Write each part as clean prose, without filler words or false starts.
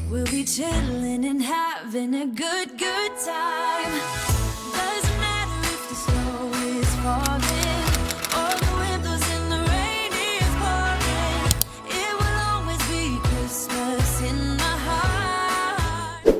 We'll be chilling and having a good time. Doesn't matter if the snow is falling or the wind blows and the rain is pouring. It will always be Christmas in my heart.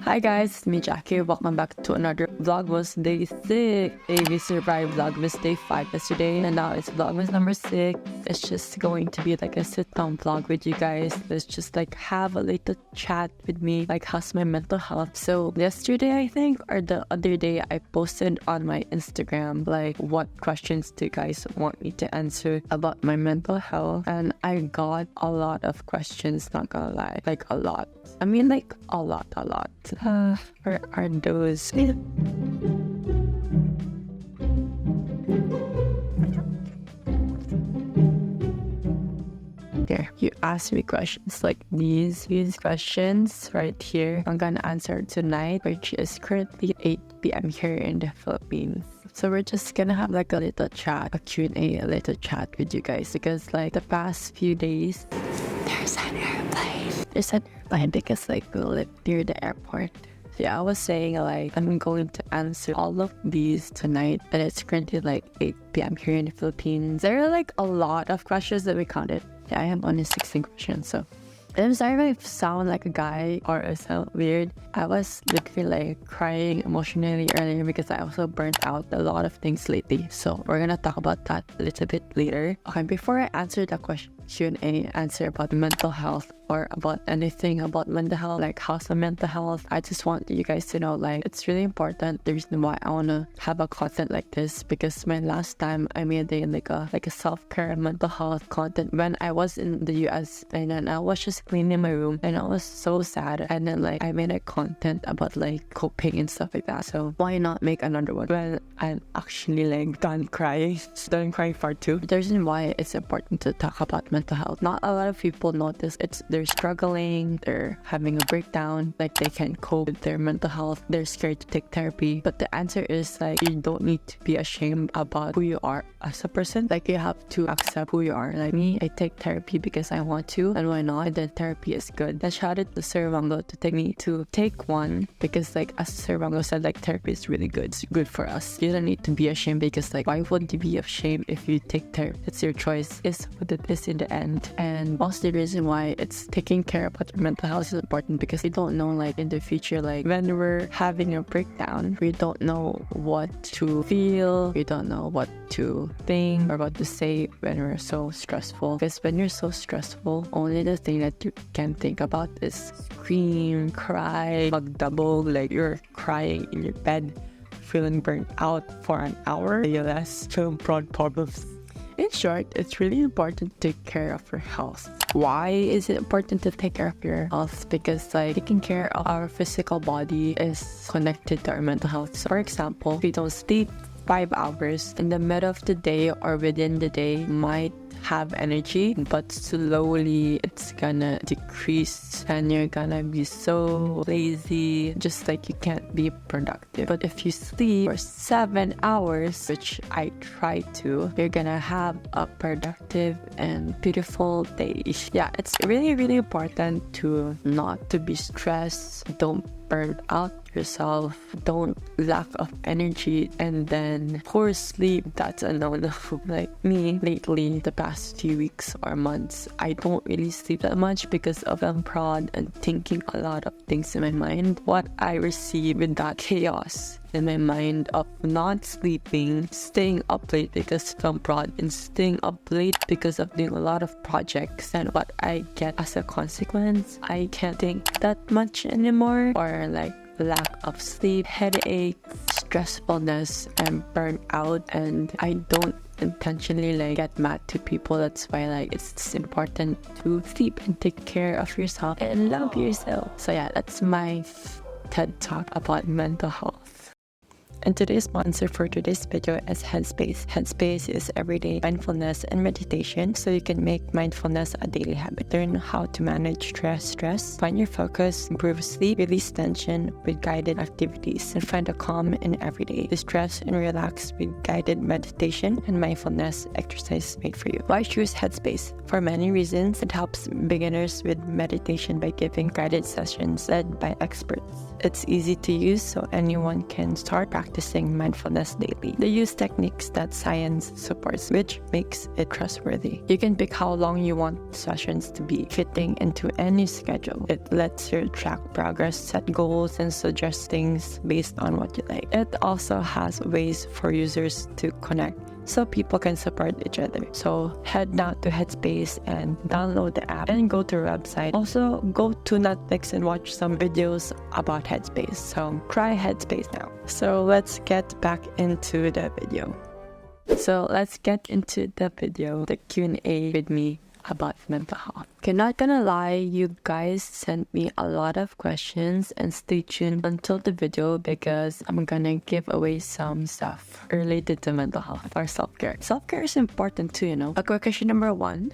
Hi guys, it's me Jacqui. Welcome back to another Vlogmas Day 6. We survived Vlogmas Day 5 yesterday and now it's Vlogmas number 6. It's just going to be like a sit-down vlog with you guys. Let's just like have a little chat with me, like how's my mental health. So yesterday I think, or the other day, I posted on my Instagram like what questions do you guys want me to answer about my mental health, and I got a lot of questions, not gonna lie, like a lot. I mean like a lot. Where are those? There, you asked me questions like these questions right here. I'm gonna answer tonight, which is currently 8 p.m. here in the Philippines. So we're just gonna have like a little chat, a Q&A, a little chat with you guys, because like the past few days, there's an airplane because like we live near the airport. So yeah, I was saying like I'm going to answer all of these tonight, and it's currently like 8 p.m. here in the Philippines. There are like a lot of questions that we counted. Yeah, I have only 16 questions, so I'm sorry if I sound like a guy or I sound weird. I was literally like crying emotionally earlier because I also burnt out a lot of things lately. So we're gonna talk about that a little bit later. Okay, before I answer the Q&A answer about mental health or about anything about mental health, like how's the mental health, I just want you guys to know like it's really important. The reason why I want to have a content like this, because my last time I made like a self-care mental health content when I was in the US, and then I was just cleaning my room and I was so sad, and then like I made a content about like coping and stuff like that. So why not make another one when I'm actually like done crying part 2. The reason why it's important to talk about mental health, not a lot of people notice they're struggling, they're having a breakdown, like they can't cope with their mental health, they're scared to take therapy. But the answer is like you don't need to be ashamed about who you are as a person. Like you have to accept who you are. Like me, I take therapy because I want to, and why not? And then therapy is good. I shouted to Sir Wango to take one, because like as Sir Wango said, like therapy is really good. It's good for us. You don't need to be ashamed, because like why would you be ashamed if you take therapy? It's your choice. It's what it is in the end. And also the reason why it's taking care about your mental health is important, because we don't know like in the future, like when we're having a breakdown, we don't know what to feel, we don't know what to think or what to say when we're so stressful. Because when you're so stressful, only the thing that you can think about is scream, cry, magdabog, like you're crying in your bed, feeling burnt out for an hour, ALS, film prod problems. In short, it's really important to take care of your health. Why is it important to take care of your health? Because like taking care of our physical body is connected to our mental health. So for example, if we don't sleep 5 hours in the middle of the day or within the day, might have energy, but slowly it's gonna decrease and you're gonna be so lazy, just like you can't be productive. But if you sleep for 7 hours, which I try to, you're gonna have a productive and beautiful day. Yeah, it's really important to not to be stressed, don't burn out yourself, don't lack of energy, and then poor sleep, that's a no-no. Like me lately, the past few weeks or months, I don't really sleep that much because of prod and thinking a lot of things in my mind. What I receive with that chaos in my mind of not sleeping, staying up late because film prod, and staying up late because of doing a lot of projects, and what I get as a consequence, I can't think that much anymore, or like lack of sleep, headache, stressfulness, and burnout. And I don't intentionally like get mad to people. That's why like it's important to sleep and take care of yourself and love yourself. So yeah, that's my TED talk about mental health. And today's sponsor for today's video is Headspace. Headspace is everyday mindfulness and meditation, so you can make mindfulness a daily habit. Learn how to manage stress, find your focus, improve sleep, release tension with guided activities, and find a calm in every day. Distress and relax with guided meditation and mindfulness exercise made for you. Why choose Headspace? For many reasons, it helps beginners with meditation by giving guided sessions led by experts. It's easy to use, so anyone can start practicing mindfulness daily. They use techniques that science supports, which makes it trustworthy. You can pick how long you want sessions to be, fitting into any schedule. It lets you track progress, set goals, and suggest things based on what you like. It also has ways for users to connect, so people can support each other. So head now to Headspace and download the app and go to our website. Also go to Netflix and watch some videos about Headspace. So try Headspace now. So let's get back into the video. The Q&A with me about mental health. Okay, not gonna lie, you guys sent me a lot of questions, and stay tuned until the video because I'm gonna give away some stuff related to mental health or self-care. Self-care is important too, you know. Okay, question number one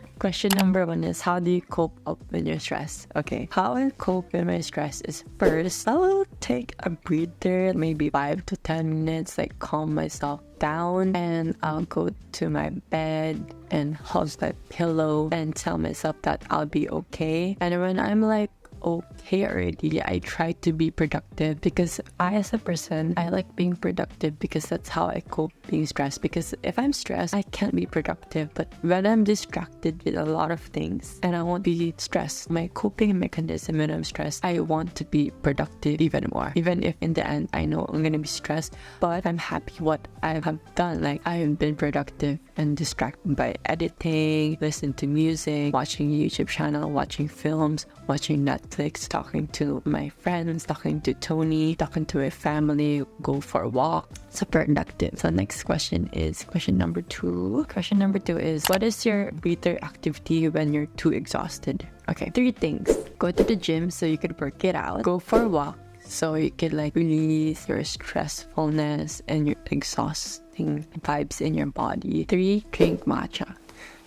is, how do you cope up when you're stressed? Okay, how I cope with my stress is, first I will take a breather, maybe 5 to 10 minutes, like calm myself down, and I'll go to my bed and hold my pillow and tell myself that I'll be okay. And when I'm like okay already, I try to be productive, because I, as a person, I like being productive because that's how I cope being stressed. Because if I'm stressed, I can't be productive. But when I'm distracted with a lot of things and I won't be stressed, my coping mechanism when I'm stressed, I want to be productive even more. Even if in the end I know I'm gonna be stressed, but I'm happy what I have done. Like, I have been productive and distracted by editing, listening to music, watching YouTube channel, watching films, watching Netflix, talking to my friends, talking to Tony, talking to my family, go for a walk. So productive. So next question is question number two. Question number two is, what is your breather activity when you're too exhausted? Okay, 3 things. Go to the gym so you can work it out. Go for a walk so you can like release your stressfulness and your exhausting vibes in your body. 3, drink matcha,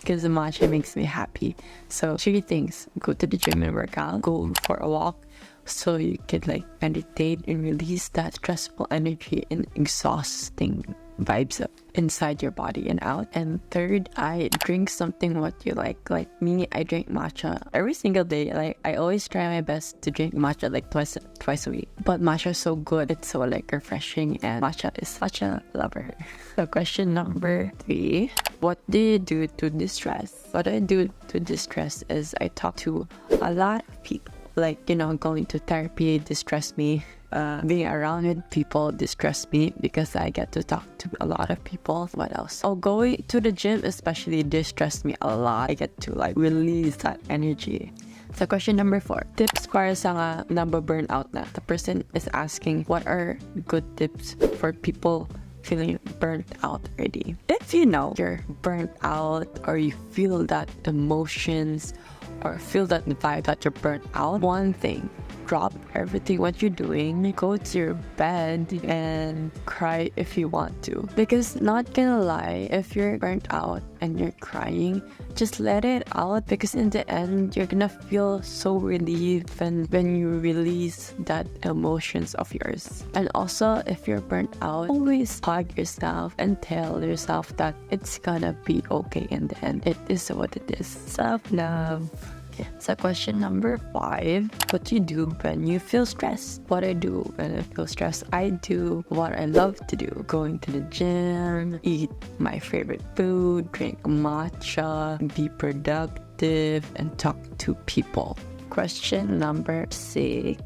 because the matcha makes me happy. So 3 things: go to the gym and work out, go for a walk so you can like meditate and release that stressful energy and exhausting vibes up inside your body and out. And 3rd, I drink something what you like. Like me, I drink matcha every single day. Like, I always try my best to drink matcha like twice a week. But matcha is so good, it's so like refreshing, and matcha is such a lover. So question number 3, what do you do to distress? What I do to distress is I talk to a lot of people. Like, you know, going to therapy distress me. Being around with people distress me because I get to talk to a lot of people. What else? Oh, going to the gym especially distress me a lot. I get to like release that energy. So question number 4, tips para sa nga nababurnout na. The person is asking, what are good tips for people feeling burnt out already? If you know you're burnt out, or you feel that emotions or feel that vibe that you're burnt out, one thing: drop everything what you're doing, go to your bed and cry if you want to. Because not gonna lie, if you're burnt out and you're crying, just let it out, because in the end you're gonna feel so relieved when you release that emotions of yours. And also, if you're burnt out, always hug yourself and tell yourself that it's gonna be okay in the end. It is what it is. Self-love. So question number 5, what do you do when you feel stressed? What I do when I feel stressed, I do what I love to do: going to the gym, eat my favorite food, drink matcha, be productive, and talk to people. Question number 6.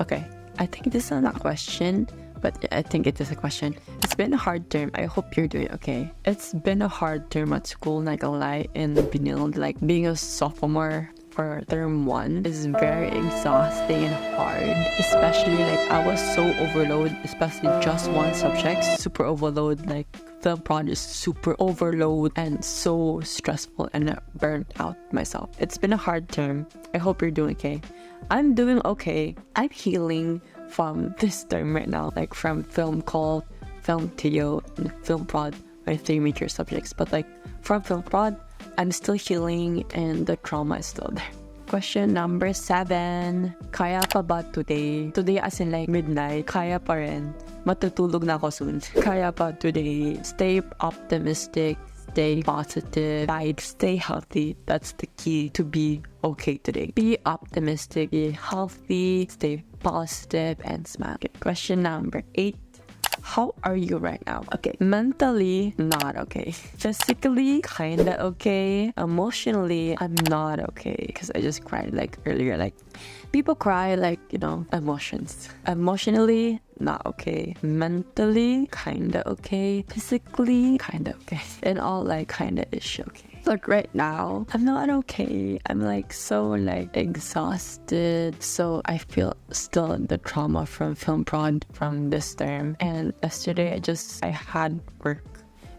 Okay, I think this is not a question, but I think it is a question. It's been a hard term. I hope you're doing okay. It's been a hard term at school, not gonna lie, in Binil. Like, being a sophomore for term 1 is very exhausting and hard. Especially like I was so overloaded, especially just one subject. Super overload, like film project, super overload, and so stressful, and burnt out myself. It's been a hard term. I hope you're doing okay. I'm doing okay. I'm healing from this term right now, like from film call, film TO and film prod, my 3 major subjects. But like from film prod, I'm still healing and the trauma is still there. Question number 7. Kaya pa ba today? Today as in like midnight. Kaya pa rin. Matutulog na ako soon. Kaya pa today. Stay optimistic. Stay positive. Stay healthy. That's the key to be okay today. Be optimistic. Be healthy. Stay positive and smile. Okay, question number 8. How are you right now? Okay, mentally, not okay. Physically, kinda okay. Emotionally, I'm not okay. Because I just cried like earlier. Like, people cry like, you know, emotions. Emotionally, not okay. Mentally, kinda okay. Physically, kinda okay. And all like kinda ish okay. Like right now, I'm not okay. I'm like so like exhausted. So I feel still the trauma from film prod from this term. And yesterday I had work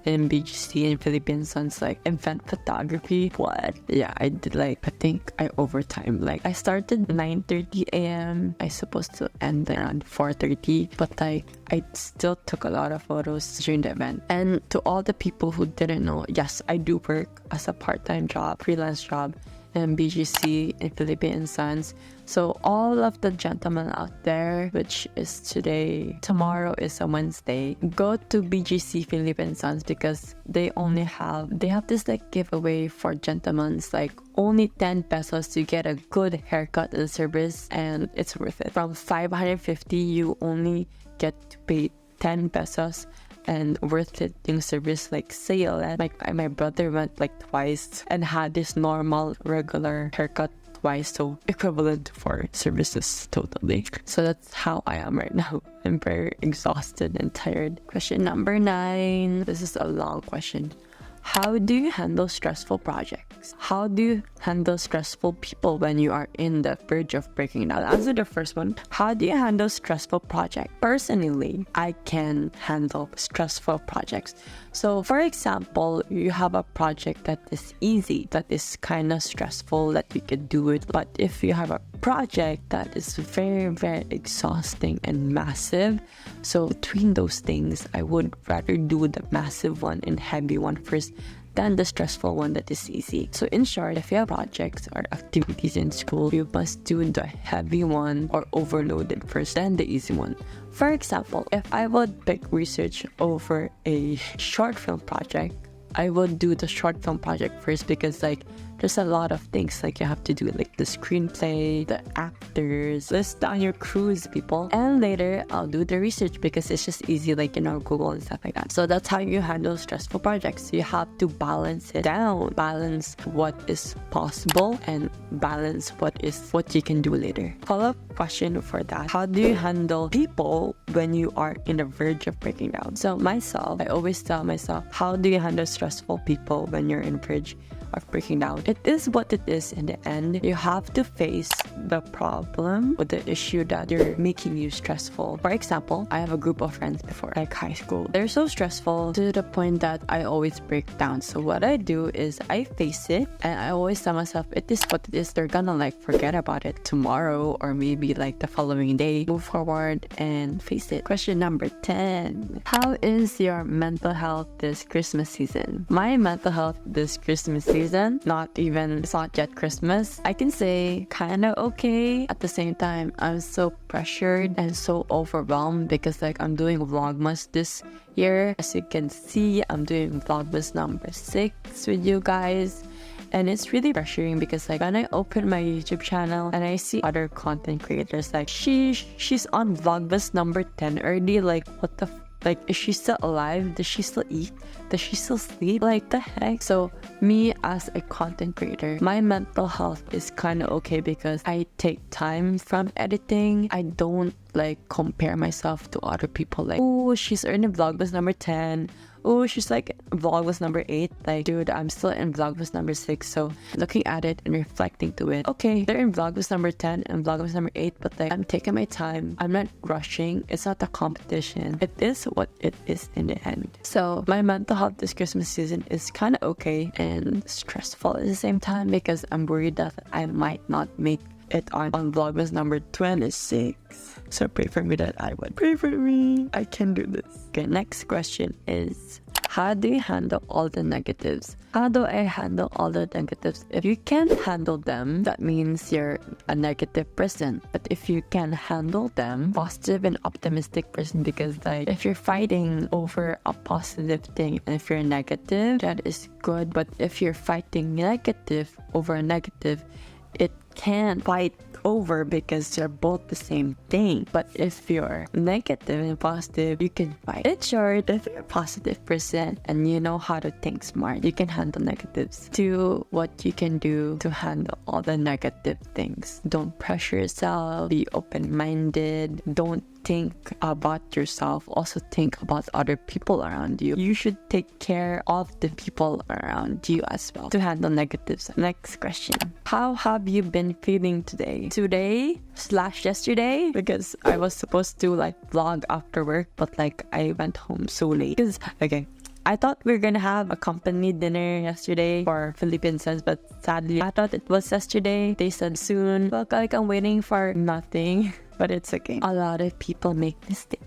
in BGC in Philippines. So it's like event photography. What? Yeah, I did like, I think I overtime. Like I started 9:30 a.m. I supposed to end around 4:30. But like I still took a lot of photos during the event. And to all the people who didn't know, yes, I do work as a part-time job, freelance job in BGC in Philippine Sons. So all of the gentlemen out there, which is today, tomorrow is a Wednesday, go to BGC Philippine Sons because they have this like giveaway for gentlemen. It's like only 10 pesos to get a good haircut and service, and it's worth it. From 550, you only get to pay 10 pesos. And worth it yung service like sale. And like my brother went like twice and had this normal regular haircut twice, so equivalent for services totally. So that's how I am right now. I'm very exhausted and tired. Question number 9. This is a long question. How do you handle stressful projects? How do you handle stressful people when you are in the verge of breaking down? I'll answer the first one. How do you handle stressful projects? Personally, I can handle stressful projects. So for example, you have a project that is easy, that is kind of stressful, that you can do it. But if you have a project that is very, very exhausting and massive, so between those things, I would rather do the massive one and heavy one first than the stressful one that is easy. So in short, if you have projects or activities in school, you must do the heavy one or overloaded first, then the easy one. For example, if I would pick research over a short film project, I would do the short film project first because like there's a lot of things like you have to do, like the screenplay, the actors, list down your crews, people. And later I'll do the research because it's just easy, like, you know, Google and stuff like that. So that's how you handle stressful projects. You have to balance it down, balance what is possible and balance what you can do later. Follow-up question for that. How do you handle people when you are in the verge of breaking down? So myself, I always tell myself, how do you handle stressful people when you're in the verge of breaking down? It is what it is in the end. You have to face the problem or the issue that you're making you stressful. For example, I have a group of friends before, like high school. They're so stressful to the point that I always break down. So what I do is I face it and I always tell myself, it is what it is. They're gonna like forget about it tomorrow or maybe like the following day. Move forward and face it. Question number 10. How is your mental health this Christmas season? My mental health this Christmas season, it's not yet Christmas, I can say kind of okay. At the same time, I'm so pressured and so overwhelmed because like I'm doing Vlogmas this year. As you can see, I'm doing Vlogmas number 6 with you guys. And it's really pressuring because like when I open my YouTube channel and I see other content creators like she's on Vlogmas number 10 already, like what the like, is she still alive? Does she still eat? Does she still sleep? Like, the heck? So, me as a content creator, my mental health is kind of okay because I take time from editing. I don't, like, compare myself to other people. Like, oh, she's earning Vlogmas number 10. Oh, she's like Vlogmas number 8. Like, dude, I'm still in Vlogmas number 6. So, looking at it and reflecting to it, okay, they're in Vlogmas number 10 and Vlogmas number 8, but like, I'm taking my time. I'm not rushing. It's not a competition. It is what it is in the end. So, my mental health this Christmas season is kind of okay and stressful at the same time because I'm worried that I might not make it on Vlogmas number 26. So pray for me that I would. Pray for me. I can do this. Okay, next question is, how do you handle all the negatives? How do I handle all the negatives? If you can't handle them, that means you're a negative person. But if you can handle them, positive and optimistic person, because like if you're fighting over a positive thing and if you're negative, that is good. But if you're fighting negative over a negative, it can't fight over because they're both the same thing. But if you're negative and positive, you can fight. In short, if you're a positive person and you know how to think smart, you can handle negatives. Do what you can do to handle all the negative things. Don't pressure yourself. Be open-minded. Don't think about yourself, also think about other people around you. You should take care of the people around you as well to handle negatives. Next question. How have you been feeling today? Today/yesterday, because I was supposed to like vlog after work, but like I went home so late. Because okay, I thought we were gonna have a company dinner yesterday for Philippines, but sadly, I thought it was yesterday. They said soon. Well, like I'm waiting for nothing, but it's okay. A lot of people make mistakes.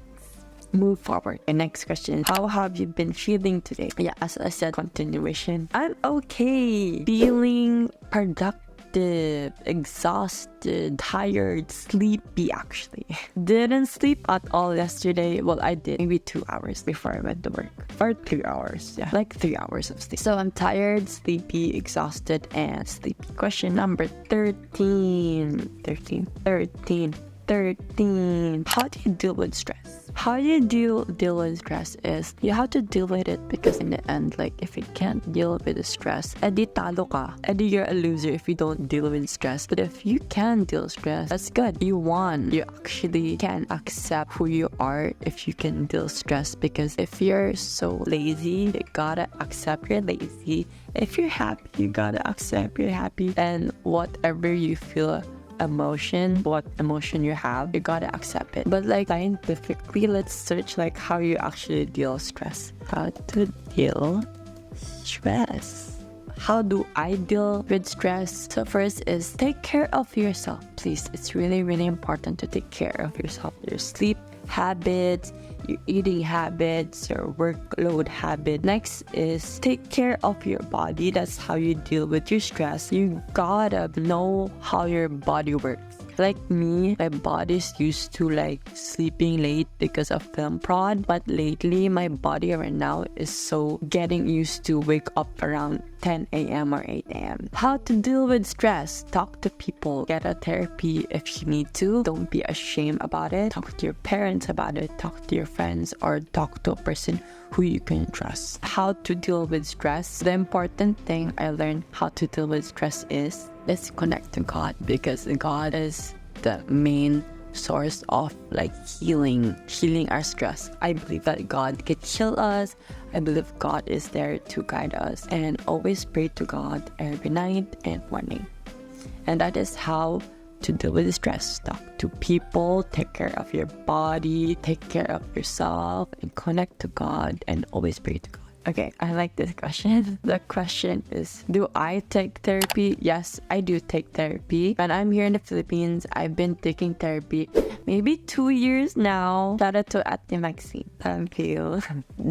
Move forward. The next question. How have you been feeling today? Yeah, as I said, continuation. I'm okay. Feeling productive, exhausted, tired, sleepy actually. Didn't sleep at all yesterday. Well, I did. Maybe 2 hours before I went to work. Or 3 hours. Yeah, like 3 hours of sleep. So I'm tired, sleepy, exhaused, and sleepy. Question number 13. How do you deal with stress? How you deal with stress is you have to deal with it, because in the end, like if you can't deal with the stress, edi talo ka. Edi you're a loser if you don't deal with stress. But if you can deal with stress, that's good. You won. You actually can accept who you are if you can deal stress, because if you're so lazy, you gotta accept you're lazy. If you're happy, you gotta accept you're happy. And whatever you feel, what emotion you have, you gotta accept it. But like scientifically, let's search like how you actually deal stress. How to deal stress. How do I deal with stress? So first is take care of yourself, please. It's really, really important to take care of yourself. Your sleep habits, your eating habits, your workload habit. Next is take care of your body. That's how you deal with your stress. You gotta know how your body works. Like me, my body's used to like sleeping late because of film prod, but lately my body right now is so getting used to wake up around 10 a.m. or 8 a.m. How to deal with stress? Talk to people. Get a therapy if you need to. Don't be ashamed about it. Talk to your parents about it. Talk to your friends, or talk to a person who you can trust. How to deal with stress? The important thing I learned how to deal with stress is let's connect to God, because God is the main source of like healing our stress. I believe that God can heal us. I believe God is there to guide us, and always pray to God every night and morning. And that is how to deal with stress. Talk to people, take care of your body, take care of yourself, and connect to God, and always pray to God. Okay, I like this question. The question is, do I take therapy? Yes, I do take therapy. When I'm here in the Philippines, I've been taking therapy maybe 2 years now. Shout out to ethnicity. Thank you.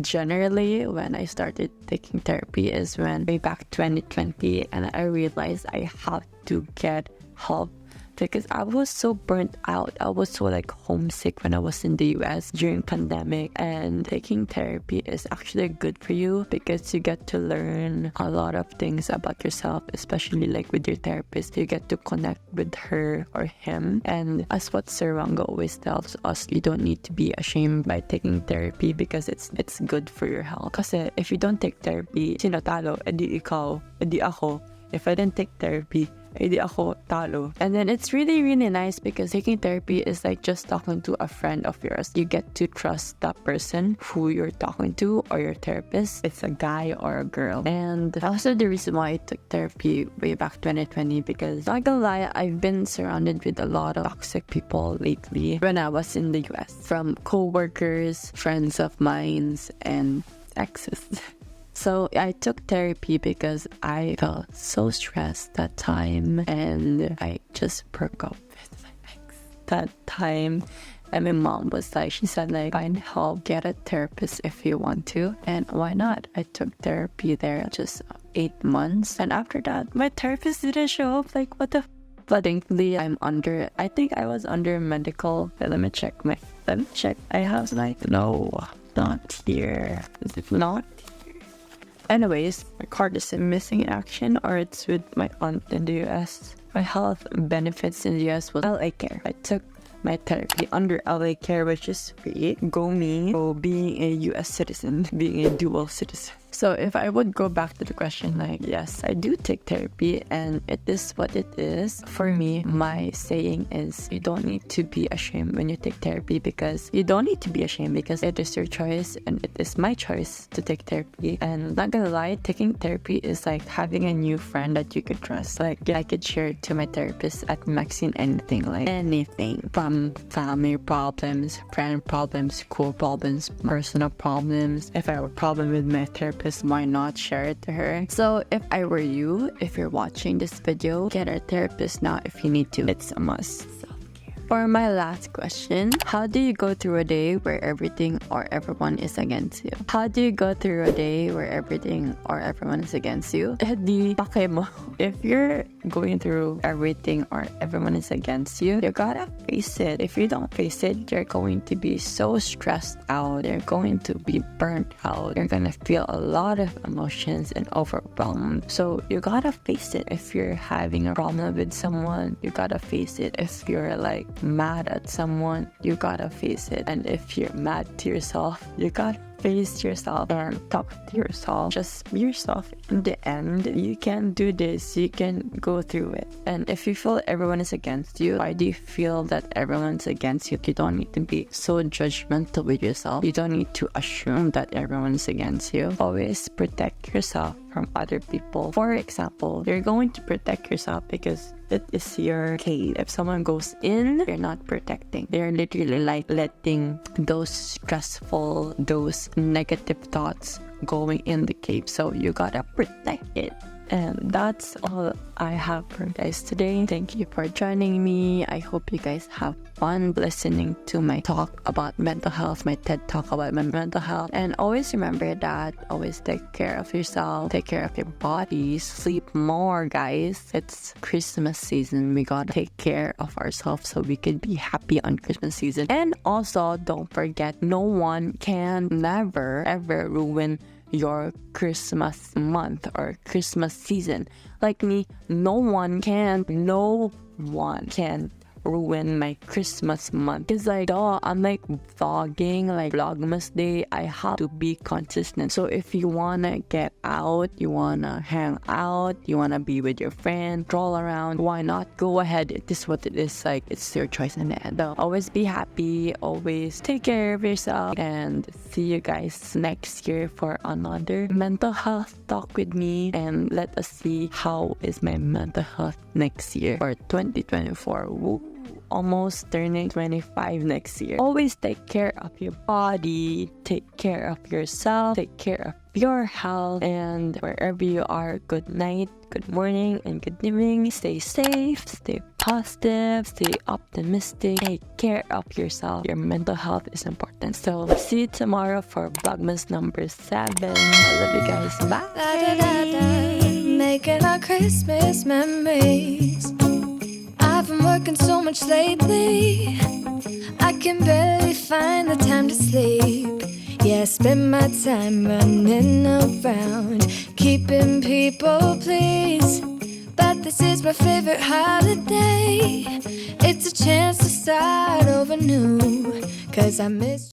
Generally, when I started taking therapy is when way back 2020, and I realized I have to get help, because I was so burnt out. I was so like homesick when I was in the US during pandemic, and taking therapy is actually good for you because you get to learn a lot of things about yourself, especially like with your therapist. You get to connect with her or him, and as what Sir Rango always tells us, you don't need to be ashamed by taking therapy because it's good for your health. Kasi if you don't take therapy, sino talo? Edi ikaw, edi ako. If I didn't take therapy, edi ako talo. And then it's really, really nice because taking therapy is like just talking to a friend of yours. You get to trust that person who you're talking to, or your therapist. It's a guy or a girl. And also the reason why I took therapy way back 2020, because not gonna lie, I've been surrounded with a lot of toxic people lately when I was in the US. From co-workers, friends of mine, and exes. So I took therapy because I felt so stressed that time, and I just broke up with my ex that time. And my mom was like, she said like, find help, get a therapist if you want to. And why not? I took therapy there just 8 months. And after that, my therapist didn't show up. Like, what the But thankfully, I think I was under medical. Let me check. I have like, no, not here. Is it not here? Anyways, my card is missing in action, or it's with my aunt in the US. My health benefits in the US was LA Care. I took my therapy under LA Care, which is free. Go me. So being a US citizen, being a dual citizen. So if I would go back to the question, like, yes, I do take therapy and it is what it is. For me, my saying is you don't need to be ashamed when you take therapy, because you don't need to be ashamed because it is your choice and it is my choice to take therapy. And not gonna lie, taking therapy is like having a new friend that you could trust. Like, I could share to my therapist at Maxine anything, like anything from family problems, friend problems, school problems, personal problems. If I have a problem with my therapist, why not share it to her? So if I were you, if you're watching this video, get a therapist now if you need to. It's a must. For my last question, how do you go through a day where everything or everyone is against you? How do you go through a day where everything or everyone is against you? If you're going through everything or everyone is against you, you gotta face it. If you don't face it, you're going to be so stressed out. You're going to be burnt out. You're gonna feel a lot of emotions and overwhelmed. So you gotta face it. If you're having a problem with someone, you gotta face it. If you're like mad at someone, you gotta face it. And if you're mad to yourself, you gotta face yourself and talk to yourself. Just be yourself. In the end, you can do this. You can go through it. And if you feel everyone is against you, why do you feel that everyone's against you? You don't need to be so judgmental with yourself. You don't need to assume that everyone is against you. Always protect yourself from other people. For example, you're going to protect yourself because it is your cave. If someone goes in, you're not protecting. They're literally like letting those stressful, those negative thoughts going in the cave. So you gotta protect it. And that's all I have for you guys today. Thank you for joining me. I hope you guys have fun listening to my talk about mental health, my TED talk about my mental health. And always remember that always take care of yourself, take care of your body, sleep more, guys. It's Christmas season. We gotta take care of ourselves so we can be happy on Christmas season. And also, don't forget, no one can never ever ruin your Christmas month or Christmas season. Like me, no one can ruin my Christmas month. It's like, I'm like vlogging, like Vlogmas day. I have to be consistent. So if you wanna get out, you wanna hang out, you wanna be with your friend, stroll around, why not? Go ahead. It is what it is. Like, it's your choice in the end. So always be happy, always take care of yourself, and see you guys next year for another mental health talk with me. And let us see how is my mental health next year for 2024. Woo. Almost turning 25 next year. Always take care of your body, take care of yourself, take care of your health, and wherever you are, good night, good morning, and good evening. Stay safe, stay positive, stay optimistic, take care of yourself. Your mental health is important. So see you tomorrow for Vlogmas number 7. I love you guys. Bye. Making our Christmas memories. I've been working so much lately, I can barely find the time to sleep. Yeah, I spend my time running around, keeping people pleased. But this is my favorite holiday. It's a chance to start over new, 'cause I miss